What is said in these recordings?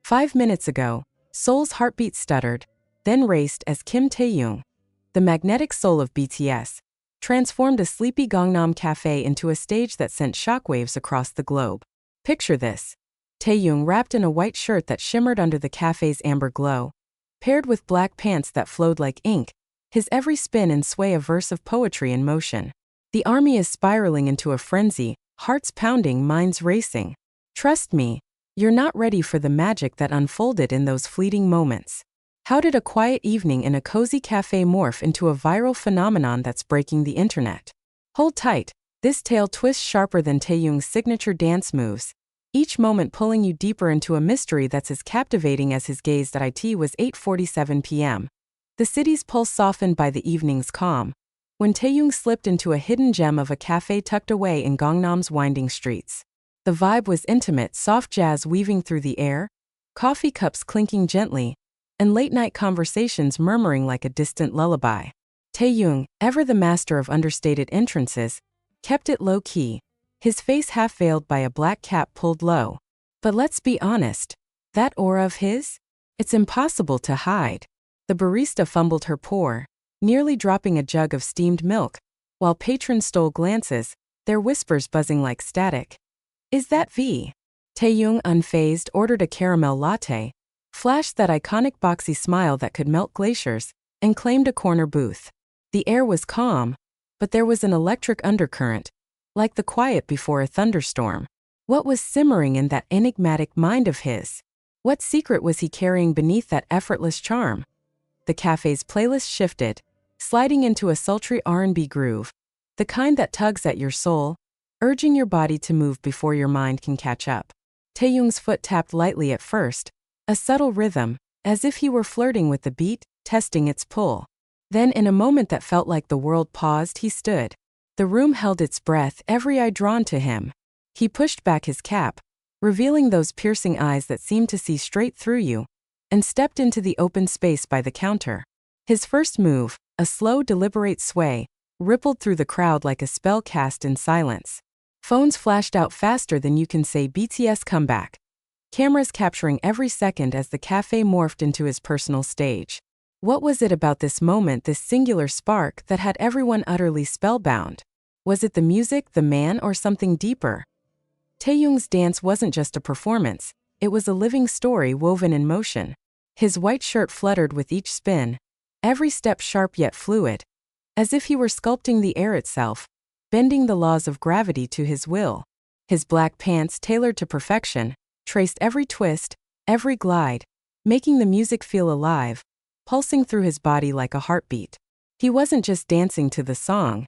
5 minutes ago, Seoul's heartbeat stuttered, then raced as Kim Taehyung, the magnetic soul of BTS, transformed a sleepy Gangnam Café into a stage that sent shockwaves across the globe. Picture this. Taehyung wrapped in a white shirt that shimmered under the cafe's amber glow, paired with black pants that flowed like ink, his every spin and sway a verse of poetry in motion. The army is spiraling into a frenzy, hearts pounding, minds racing. Trust me, you're not ready for the magic that unfolded in those fleeting moments. How did a quiet evening in a cozy cafe morph into a viral phenomenon that's breaking the internet? Hold tight, this tale twists sharper than Taehyung's signature dance moves, each moment pulling you deeper into a mystery that's as captivating as his gaze. It was 8:47 p.m. The city's pulse softened by the evening's calm, when Taehyung slipped into a hidden gem of a cafe tucked away in Gangnam's winding streets. The vibe was intimate, soft jazz weaving through the air, coffee cups clinking gently, and late-night conversations murmuring like a distant lullaby. Taehyung, ever the master of understated entrances, kept it low-key, his face half-veiled by a black cap pulled low. But let's be honest, that aura of his? It's impossible to hide. The barista fumbled her pour, nearly dropping a jug of steamed milk, while patrons stole glances, their whispers buzzing like static. "Is that V?" Taehyung, unfazed, ordered a caramel latte, flashed that iconic boxy smile that could melt glaciers, and claimed a corner booth. The air was calm, but there was an electric undercurrent, like the quiet before a thunderstorm. What was simmering in that enigmatic mind of his? What secret was he carrying beneath that effortless charm? The cafe's playlist shifted, sliding into a sultry R&B groove, the kind that tugs at your soul, urging your body to move before your mind can catch up. Taehyung's foot tapped lightly at first, a subtle rhythm, as if he were flirting with the beat, testing its pull. Then, in a moment that felt like the world paused, he stood. The room held its breath, every eye drawn to him. He pushed back his cap, revealing those piercing eyes that seemed to see straight through you, and stepped into the open space by the counter. His first move, a slow, deliberate sway, rippled through the crowd like a spell cast in silence. Phones flashed out faster than you can say BTS comeback, cameras capturing every second as the cafe morphed into his personal stage. What was it about this moment, this singular spark, that had everyone utterly spellbound? Was it the music, the man, or something deeper? Taehyung's dance wasn't just a performance, it was a living story woven in motion. His white shirt fluttered with each spin, every step sharp yet fluid, as if he were sculpting the air itself, bending the laws of gravity to his will. His black pants, tailored to perfection, traced every twist, every glide, making the music feel alive, pulsing through his body like a heartbeat. He wasn't just dancing to the song,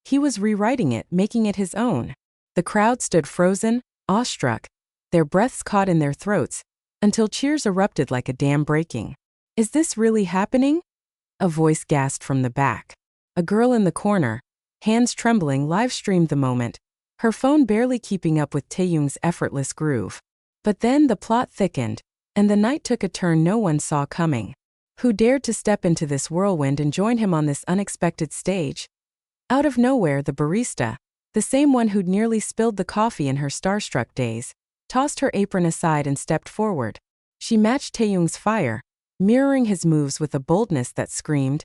he was rewriting it, making it his own. The crowd stood frozen, awestruck, their breaths caught in their throats, until cheers erupted like a dam breaking. "Is this really happening?" a voice gasped from the back. A girl in the corner, hands trembling, live-streamed the moment, her phone barely keeping up with Taehyung's effortless groove. But then the plot thickened, and the night took a turn no one saw coming. Who dared to step into this whirlwind and join him on this unexpected stage? Out of nowhere, the barista, the same one who'd nearly spilled the coffee in her starstruck days, tossed her apron aside and stepped forward. She matched Taehyung's fire, mirroring his moves with a boldness that screamed,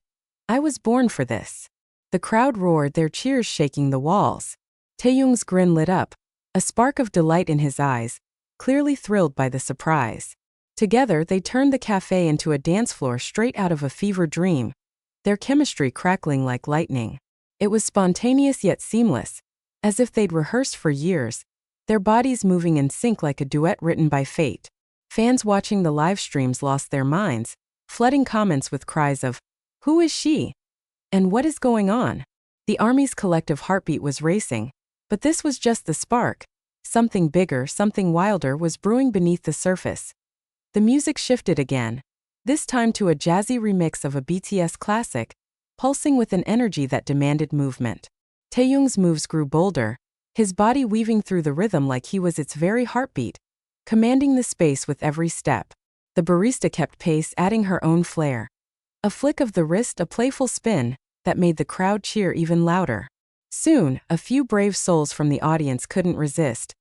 "I was born for this." The crowd roared, their cheers shaking the walls. Taehyung's grin lit up, a spark of delight in his eyes, clearly thrilled by the surprise. Together, they turned the cafe into a dance floor straight out of a fever dream, their chemistry crackling like lightning. It was spontaneous yet seamless, as if they'd rehearsed for years, their bodies moving in sync like a duet written by fate. Fans watching the live streams lost their minds, flooding comments with cries of, "Who is she? And what is going on?" The army's collective heartbeat was racing, but this was just the spark. Something bigger, something wilder was brewing beneath the surface. The music shifted again, this time to a jazzy remix of a BTS classic, pulsing with an energy that demanded movement. Taehyung's moves grew bolder, his body weaving through the rhythm like he was its very heartbeat, commanding the space with every step. The barista kept pace, adding her own flair. A flick of the wrist, a playful spin, that made the crowd cheer even louder. Soon, a few brave souls from the audience couldn't resist,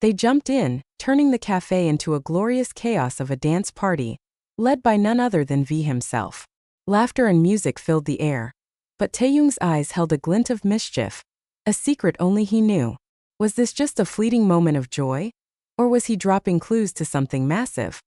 They jumped in, turning the cafe into a glorious chaos of a dance party, led by none other than V himself. Laughter and music filled the air. But Taehyung's eyes held a glint of mischief, a secret only he knew. Was this just a fleeting moment of joy? Or was he dropping clues to something massive?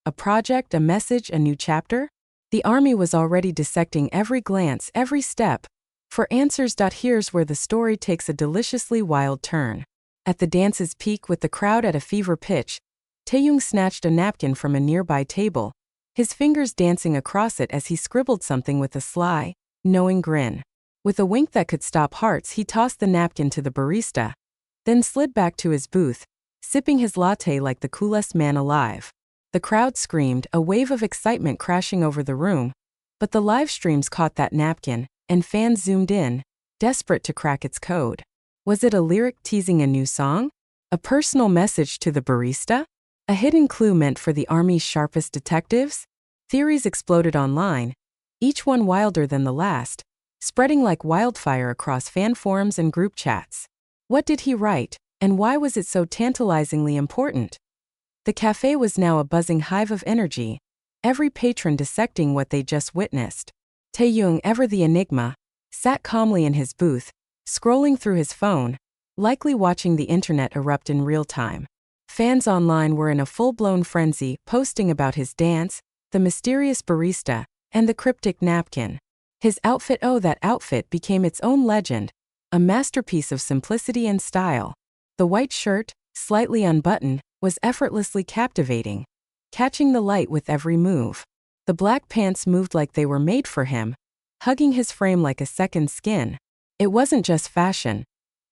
A project, a message, a new chapter? The army was already dissecting every glance, every step. For answers. Here's where the story takes a deliciously wild turn. At the dance's peak, with the crowd at a fever pitch, Taehyung snatched a napkin from a nearby table, his fingers dancing across it as he scribbled something with a sly, knowing grin. With a wink that could stop hearts, he tossed the napkin to the barista, then slid back to his booth, sipping his latte like the coolest man alive. The crowd screamed, a wave of excitement crashing over the room, but the live streams caught that napkin, and fans zoomed in, desperate to crack its code. Was it a lyric teasing a new song? A personal message to the barista? A hidden clue meant for the army's sharpest detectives? Theories exploded online, each one wilder than the last, spreading like wildfire across fan forums and group chats. What did he write, and why was it so tantalizingly important? The cafe was now a buzzing hive of energy, every patron dissecting what they just witnessed. Taehyung, ever the enigma, sat calmly in his booth, scrolling through his phone, likely watching the internet erupt in real time. Fans online were in a full-blown frenzy, posting about his dance, the mysterious barista, and the cryptic napkin. His outfit, oh, that outfit became its own legend, a masterpiece of simplicity and style. The white shirt, slightly unbuttoned, was effortlessly captivating, catching the light with every move. The black pants moved like they were made for him, hugging his frame like a second skin. It wasn't just fashion.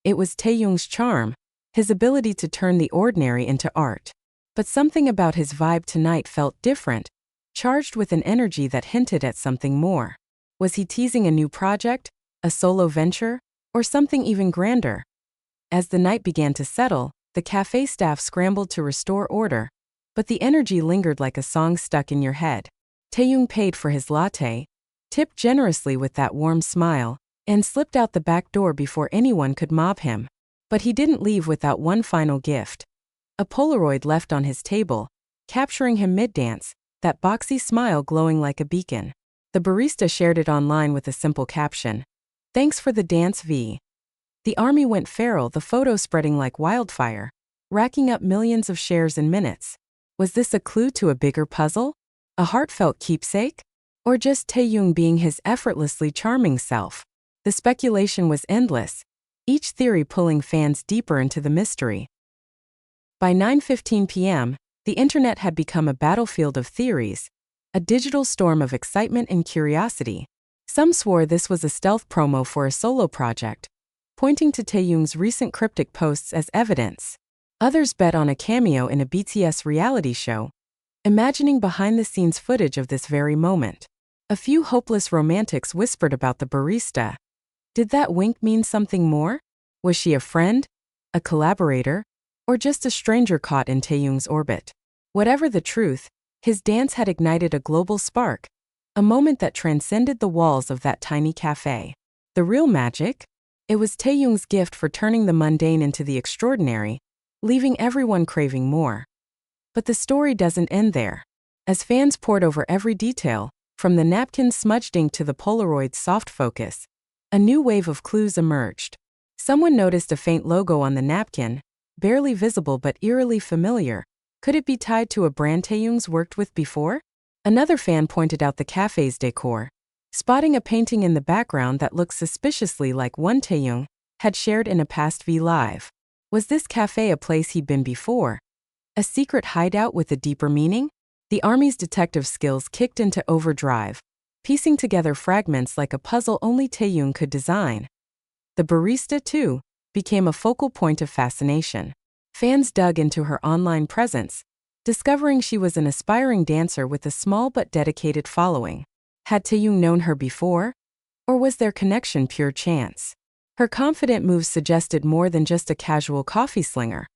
It was Taehyung's charm, his ability to turn the ordinary into art. But something about his vibe tonight felt different, charged with an energy that hinted at something more. Was he teasing a new project, a solo venture, or something even grander? As the night began to settle, the cafe staff scrambled to restore order, but the energy lingered like a song stuck in your head. Taehyung paid for his latte, tipped generously with that warm smile, and slipped out the back door before anyone could mob him. But he didn't leave without one final gift. A Polaroid left on his table, capturing him mid-dance, that boxy smile glowing like a beacon. The barista shared it online with a simple caption, "Thanks for the dance, V." The army went feral, the photo spreading like wildfire, racking up millions of shares in minutes. Was this a clue to a bigger puzzle? A heartfelt keepsake? Or just Taehyung being his effortlessly charming self? The speculation was endless, each theory pulling fans deeper into the mystery. By 9:15 p.m., the internet had become a battlefield of theories, a digital storm of excitement and curiosity. Some swore this was a stealth promo for a solo project, pointing to Taehyung's recent cryptic posts as evidence. Others bet on a cameo in a BTS reality show, imagining behind-the-scenes footage of this very moment. A few hopeless romantics whispered about the barista. Did that wink mean something more? Was she a friend, a collaborator, or just a stranger caught in Taehyung's orbit? Whatever the truth, his dance had ignited a global spark, a moment that transcended the walls of that tiny cafe. The real magic? It was Taehyung's gift for turning the mundane into the extraordinary, leaving everyone craving more. But the story doesn't end there. As fans pored over every detail, from the napkin's smudged ink to the Polaroid's soft focus, a new wave of clues emerged. Someone noticed a faint logo on the napkin, barely visible but eerily familiar. Could it be tied to a brand Taehyung's worked with before? Another fan pointed out the cafe's decor, spotting a painting in the background that looked suspiciously like one Taehyung had shared in a past V Live. Was this cafe a place he'd been before? A secret hideout with a deeper meaning? The army's detective skills kicked into overdrive, piecing together fragments like a puzzle only Taehyung could design. The barista, too, became a focal point of fascination. Fans dug into her online presence, discovering she was an aspiring dancer with a small but dedicated following. Had Taehyung known her before? Or was their connection pure chance? Her confident moves suggested more than just a casual coffee slinger.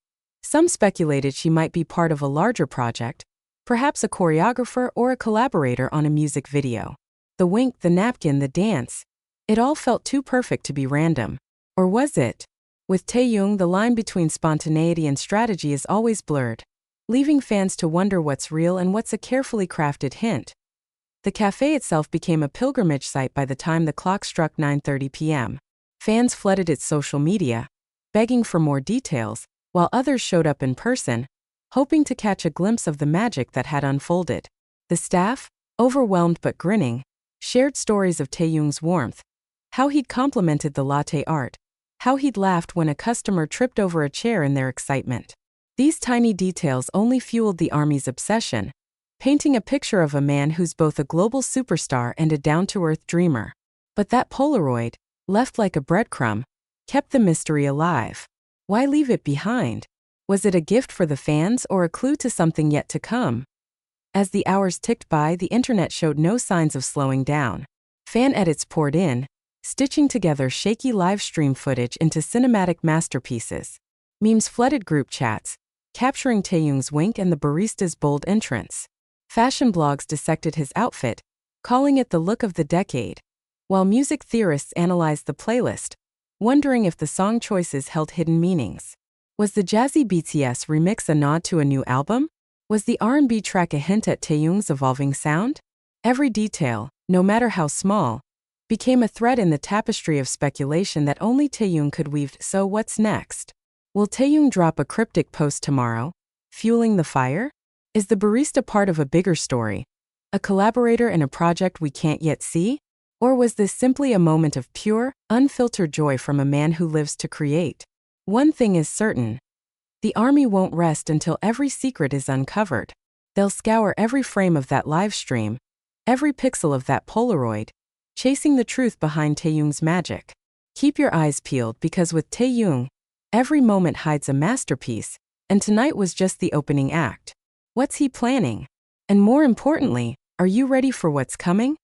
Some speculated she might be part of a larger project, perhaps a choreographer or a collaborator on a music video. The wink, the napkin, the dance, it all felt too perfect to be random. Or was it? With Taehyung, the line between spontaneity and strategy is always blurred, leaving fans to wonder what's real and what's a carefully crafted hint. The cafe itself became a pilgrimage site by the time the clock struck 9:30 p.m. Fans flooded its social media, begging for more details, while others showed up in person, hoping to catch a glimpse of the magic that had unfolded. The staff, overwhelmed but grinning, shared stories of Taehyung's warmth, how he'd complimented the latte art, how he'd laughed when a customer tripped over a chair in their excitement. These tiny details only fueled the ARMY's obsession, painting a picture of a man who's both a global superstar and a down-to-earth dreamer. But that Polaroid, left like a breadcrumb, kept the mystery alive. Why leave it behind? Was it a gift for the fans or a clue to something yet to come? As the hours ticked by, the internet showed no signs of slowing down. Fan edits poured in, stitching together shaky live stream footage into cinematic masterpieces. Memes flooded group chats, capturing Taehyung's wink and the barista's bold entrance. Fashion blogs dissected his outfit, calling it the look of the decade, while music theorists analyzed the playlist, wondering if the song choices held hidden meanings. Was the jazzy BTS remix a nod to a new album? Was the R&B track a hint at Taehyung's evolving sound? Every detail, no matter how small, became a thread in the tapestry of speculation that only Taehyung could weave. So what's next? Will Taehyung drop a cryptic post tomorrow, fueling the fire? Is the barista part of a bigger story, a collaborator in a project we can't yet see? Or was this simply a moment of pure, unfiltered joy from a man who lives to create? One thing is certain. The ARMY won't rest until every secret is uncovered. They'll scour every frame of that live stream, every pixel of that Polaroid, chasing the truth behind Taehyung's magic. Keep your eyes peeled because with Taehyung, every moment hides a masterpiece, and tonight was just the opening act. What's he planning? And more importantly, are you ready for what's coming?